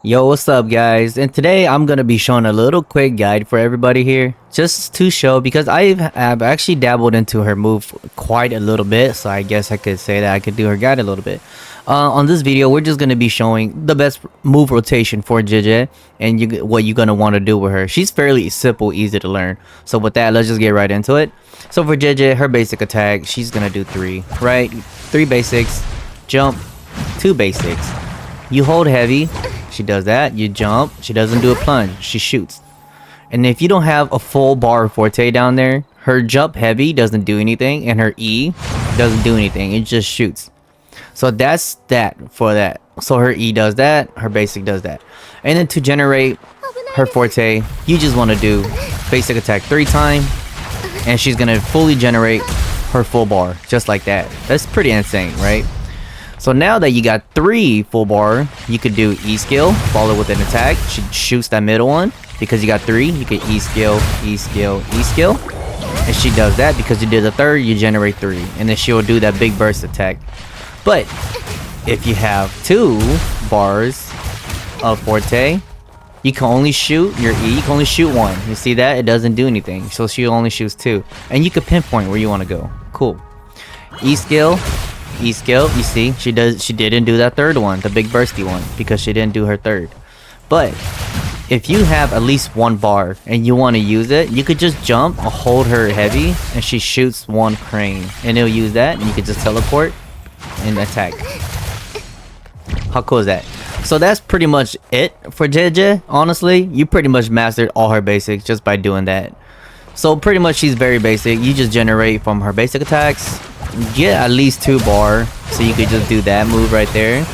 Yo, what's up guys? And today I'm gonna be showing a little quick guide for everybody here, just to show, because I've actually dabbled into her move quite a little bit, so I guess I could say that I could do her guide a little bit. On this video, we're just gonna be showing the best move rotation for Zhezhi and what you're gonna want to do with her. She's fairly simple, easy to learn. So with that, let's just get right into it. So for Zhezhi, her basic attack, she's gonna do three, right? Three basics, jump, two basics. You hold heavy. She does that. You jump. She doesn't do a plunge. She shoots. And if you don't have a full bar of forte down there, her jump heavy doesn't do anything, and her E doesn't do anything. It just shoots. So that's that for that. So her E does that. Her basic does that. And then to generate her forte, you just want to do basic attack 3 times, and she's gonna fully generate her full bar just like that. That's pretty insane, right? So now that you got 3 full bar, you could do E skill, follow with an attack. She shoots that middle one. Because you got 3, you can E skill, E skill, E skill. And she does that because you did the third, you generate 3. And then she will do that big burst attack. But if you have 2 bars of forte, you can only shoot your E, you can only shoot 1. You see that? It doesn't do anything. So she only shoots 2. And you can pinpoint where you want to go. Cool. E skill. E skill, you see, she didn't do that third one, the big bursty one, because she didn't do her third. But if you have at least 1 bar and you want to use it, you could just jump or hold her heavy and she shoots 1 crane, and it'll use that, and you could just teleport and attack. How cool is that? So that's pretty much it for Zhezhi. Honestly, you pretty much mastered all her basics just by doing that. So pretty much she's very basic. You just generate from her basic attacks, get at least 2 bar, so you could just do that move right there.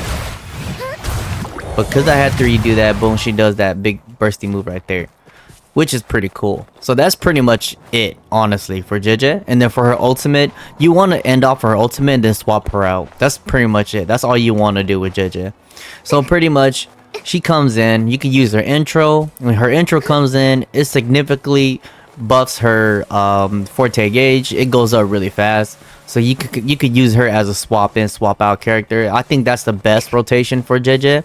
Because I had 3 do that, boom, she does that big bursty move right there, which is pretty cool. So that's pretty much it, honestly, for Zhezhi. And then for her ultimate, you want to end off her ultimate and then swap her out. That's pretty much it. That's all you want to do with Zhezhi. So pretty much she comes in, you can use her intro. When her intro comes in, it significantly buffs her forte gauge. It goes up really fast, so you could use her as a swap in swap out character. I think that's the best rotation for Zhezhi.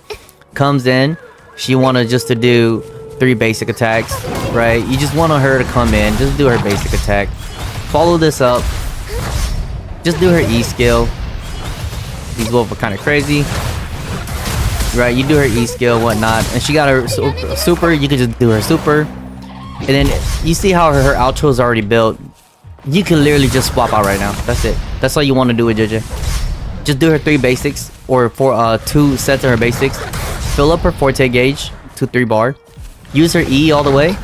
Comes in, she wanted just to do 3 basic attacks, right? You just want her to come in, just do her basic attack, follow this up, just do her E skill. These both are kind of crazy, right? You do her E skill, whatnot, and she got her super. You could just do her super. And then you see how her outro is already built. You can literally just swap out right now. That's it. That's all you want to do with Zhezhi. Just do her 3 basics, or 2 sets of her basics. Fill up her forte gauge to 3 bar. Use her E all the way.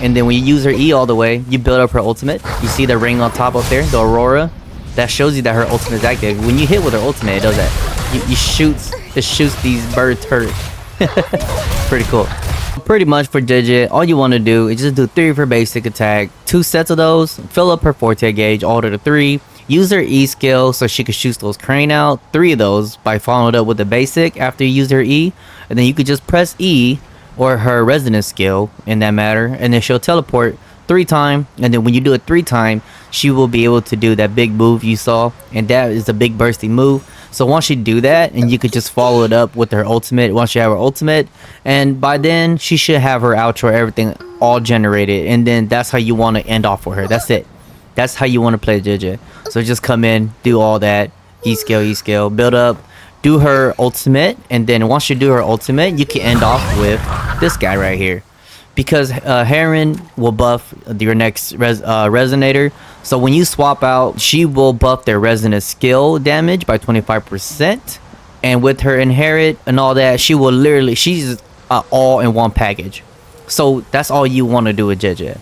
And then when you use her E all the way, you build up her ultimate. You see the ring on top up there, the aurora. That shows you that her ultimate is active. When you hit with her ultimate, it does that. It shoots these bird turrets. Pretty cool. Pretty much for Zhezhi, all you want to do is just do 3 of her basic attack, 2 sets of those, fill up her forte gauge, alter to 3, use her E skill so she could shoot those crane out, 3 of those by following it up with the basic after you use her E, and then you could just press E or her resonance skill in that matter, and then she'll teleport 3 times, and then when you do it 3 times, she will be able to do that big move you saw, and that is a big bursty move. So once you do that, and you could just follow it up with her ultimate, once you have her ultimate, and by then she should have her outro, everything all generated, and then that's how you want to end off with her. That's it. That's how you want to play Zhezhi. So just come in, do all that, E skill, build up, do her ultimate, and then once you do her ultimate, you can end off with this guy right here. Because Heron will buff your next resonator. So when you swap out, she will buff their resonance skill damage by 25%. And with her inherit and all that, she will literally, she's all in one package. So that's all you want to do with Zhezhi.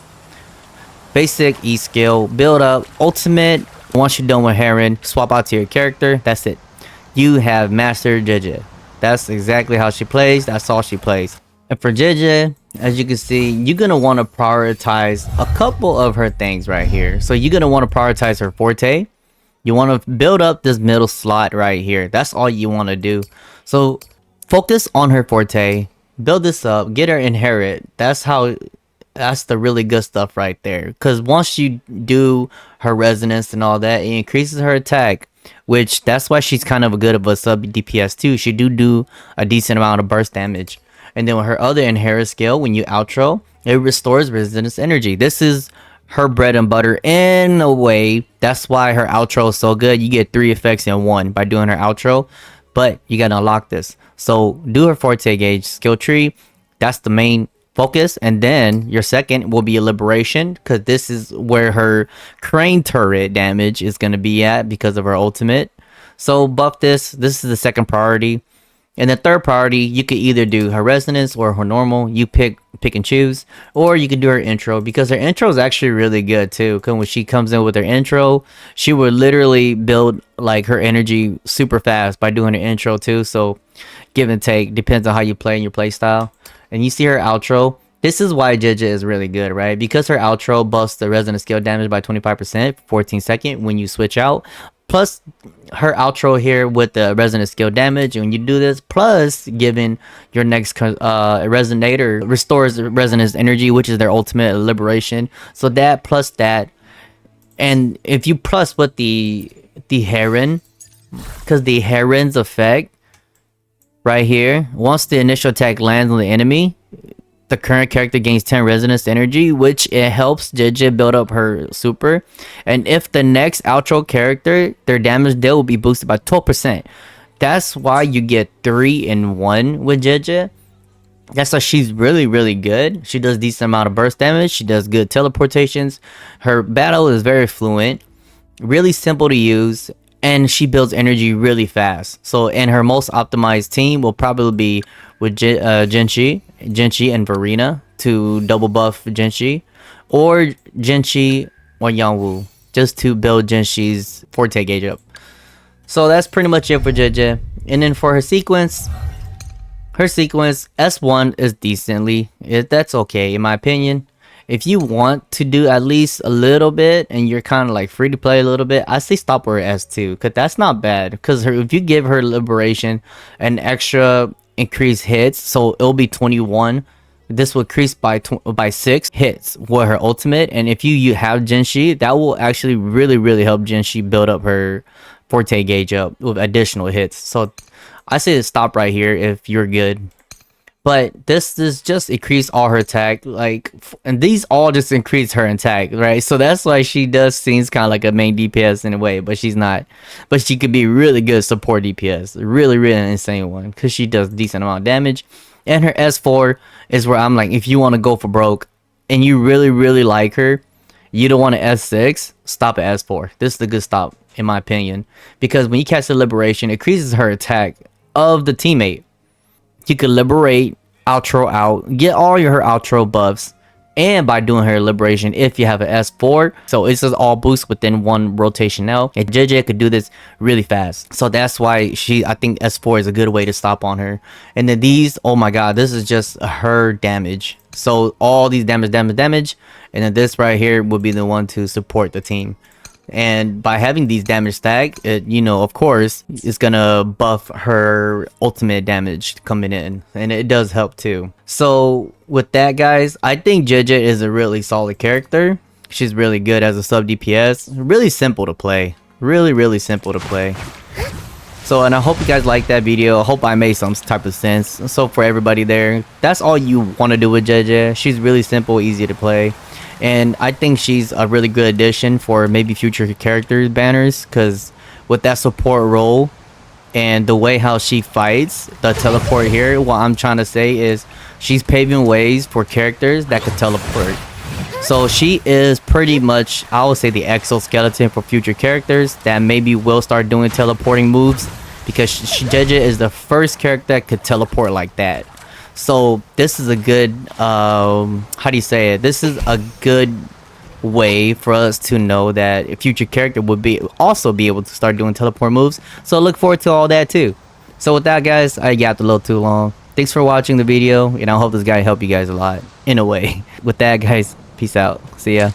Basic E skill, build up, ultimate. Once you're done with Heron, swap out to your character. That's it. You have mastered Zhezhi. That's exactly how she plays. That's all she plays. And for Zhezhi, as you can see, you're going to want to prioritize a couple of her things right here. So you're going to want to prioritize her forte. You want to build up this middle slot right here. That's all you want to do. So focus on her forte. Build this up. Get her inherit. That's the really good stuff right there. Because once you do her resonance and all that, it increases her attack. Which, that's why she's kind of a good of a sub DPS too. She do a decent amount of burst damage. And then with her other inherent skill, when you outro, it restores resistance energy. This is her bread and butter in a way. That's why her outro is so good. You get 3 effects in one by doing her outro, but you gotta unlock this. So do her forte gauge skill tree. That's the main focus, and then your second will be a liberation, because this is where her crane turret damage is going to be at because of her ultimate. So buff this. This is the second priority. And the third priority, you could either do her resonance or her normal. You pick and choose. Or you can do her intro, because her intro is actually really good too. Because when she comes in with her intro, she would literally build like her energy super fast by doing her intro too. So give and take, depends on how you play and your play style. And you see her outro. This is why Zhezhi is really good, right? Because her outro buffs the resonance skill damage by 25% 14 seconds when you switch out. Plus her outro here with the resonance skill damage, and when you do this, plus giving your next resonator restores resonance energy, which is their ultimate liberation. So that plus that, and if you plus with the heron, because the heron's effect right here, once the initial attack lands on the enemy, the current character gains 10 resonance energy, which it helps Zhezhi build up her super. And if the next outro character, their damage deal will be boosted by 12%. That's why you get 3 in 1 with Zhezhi. That's why she's really good. She does decent amount of burst damage. She does good teleportations. Her battle is very fluent, really simple to use, and she builds energy really fast. So, and her most optimized team will probably be with Zhezhi and Verena to double buff Zhezhi, or Zhezhi or Yangwu just to build Zhenshi's forte gauge up. So that's pretty much it for Zhezhi. And then for her sequence S1 is decently, that's okay in my opinion. If you want to do at least a little bit and you're kind of like free to play a little bit, I say stop her at S2, because that's not bad. Because if you give her liberation an extra increased hits, so it'll be 21, this will increase by 6 hits with her ultimate. And if you have Zhenshi, that will actually really help Zhenshi build up her forte gauge up with additional hits. So I say to stop right here if you're good. But this is just increase all her attack, like, and these all just increase her attack, right? So that's why she does seems kind of like a main DPS in a way, but she's not. But she could be really good support DPS, really insane one, because she does decent amount of damage. And her S4 is where I'm like, if you want to go for broke, and you really like her, you don't want to S6, stop at S4. This is the good stop, in my opinion, because when you cast the liberation, it increases her attack of the teammate. You could liberate, outro out, get all her outro buffs, and by doing her liberation, if you have an S4, so it's just all boost within one rotation now. And Zhezhi could do this really fast, so that's why I think S4 is a good way to stop on her. And then these, oh my god, this is just her damage. So all these damage, and then this right here would be the one to support the team. And by having these damage stack, it, you know, of course, it's gonna buff her ultimate damage coming in, and it does help too. So with that, guys, I think Zhezhi is a really solid character. She's really good as a sub DPS, really simple to play, really simple to play. So, and I hope you guys liked that video. I hope I made some type of sense. So for everybody there, that's all you want to do with Zhezhi. She's really simple, easy to play. And I think she's a really good addition for maybe future character banners, because with that support role and the way how she fights, the teleport here, what I'm trying to say is she's paving ways for characters that could teleport. So she is pretty much, I would say, the exoskeleton for future characters that maybe will start doing teleporting moves, because Zhezhi is the first character that could teleport like that. So this is a good, how do you say it? This is a good way for us to know that a future character would also be able to start doing teleport moves. So look forward to all that too. So with that, guys, I got a little too long. Thanks for watching the video, and I hope this guy helped you guys a lot in a way. With that, guys, peace out. See ya.